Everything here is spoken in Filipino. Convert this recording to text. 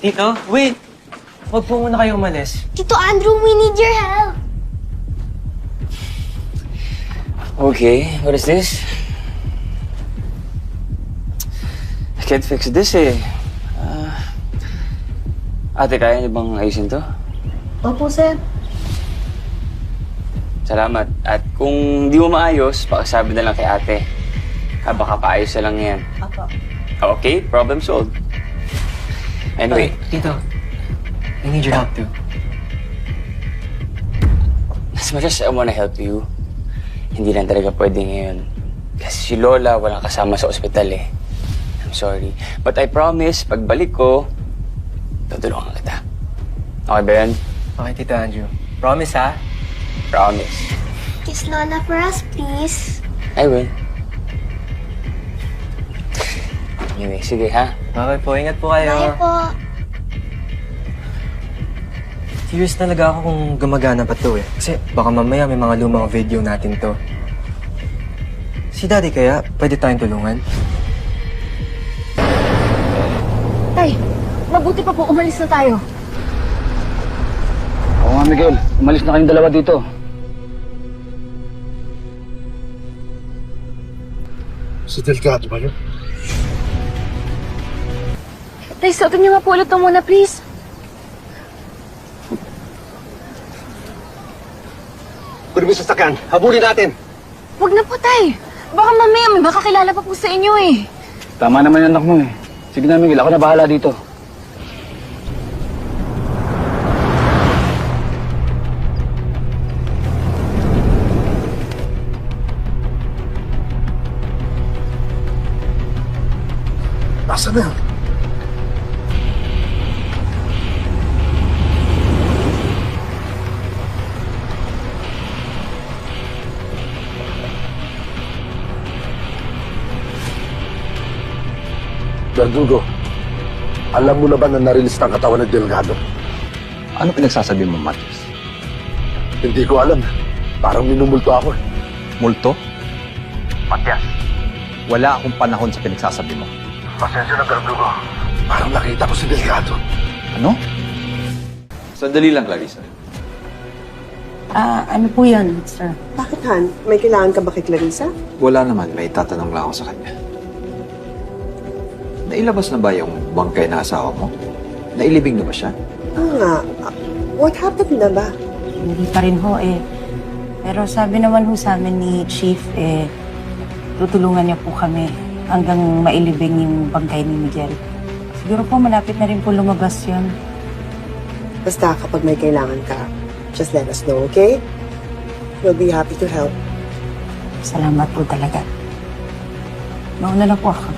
Tito, wait! Huwag po muna kayo umalis. Tito Andrew, we need your help. Okay, what is this? I can't fix this eh. Ate, kaya niyo bang ayusin to? Opo, sir. Salamat. At kung di mo maayos, pakisabi na lang kay ate. Baka paayos na lang yan. Opo. Okay, problem solved. Anyway, Tito, I need your help too. as much as I wanna help you, hindi lang talaga pwede ngayon. Kasi si Lola walang kasama sa ospital eh. I'm sorry. But I promise, pagbalik ko, tutulungan kita. Okay ba yan? Okay, Tito Andrew. Promise, ha? Promise. Kiss Lola for us, please. I will. Anyway, sige ha. Okay po, ingat po kayo. Bye po. Curious talaga ako kung gumagana pa to eh. Kasi baka mamaya may mga lumang video natin to. Si Daddy kaya, pwede tayong tulungan? Tay, mabuti pa po umalis na tayo. Oo nga, Miguel. Umalis na kayong dalawa dito. Si Delgado ba yun? Tay, suotin niyo nga po ulit ito muna, please. Kunin mo yung sasakyan. Habulin natin. Huwag na po, Tay. Baka mamaya may makakilala pa po sa inyo eh. Tama naman yung anak mo eh. Sige na, Miguel. Ako na bahala dito. Nasaan na? Verdugo, alam mo na ba na narilis ang katawan ng Delgado? Ano pinagsasabi mo, Matis? Hindi ko alam. Parang minumulto ako eh. Multo? Matias, wala akong panahon sa pinagsasabi mo. Pasensya na, Verdugo. Parang nakita ko si Delgado. Ano? Sandali lang, Clarissa. Ano po yan, sir? Bakit, Han? May kailangan ka ba kay Clarissa? Wala naman, may tatanong lang ako sa kanya. Nailabas na ba yung bangkay na asawa mo? Nailibing na ba siya? Nga. What happened na ba? Hindi pa rin ho eh. Pero sabi naman ho sa amin ni Chief tutulungan niya po kami hanggang mailibing yung bangkay ni Miguel. Siguro po malapit na rin po lumabas yun. Basta kapag may kailangan ka, just let us know, okay? We'll be happy to help. Salamat po talaga. Mauna na po ako.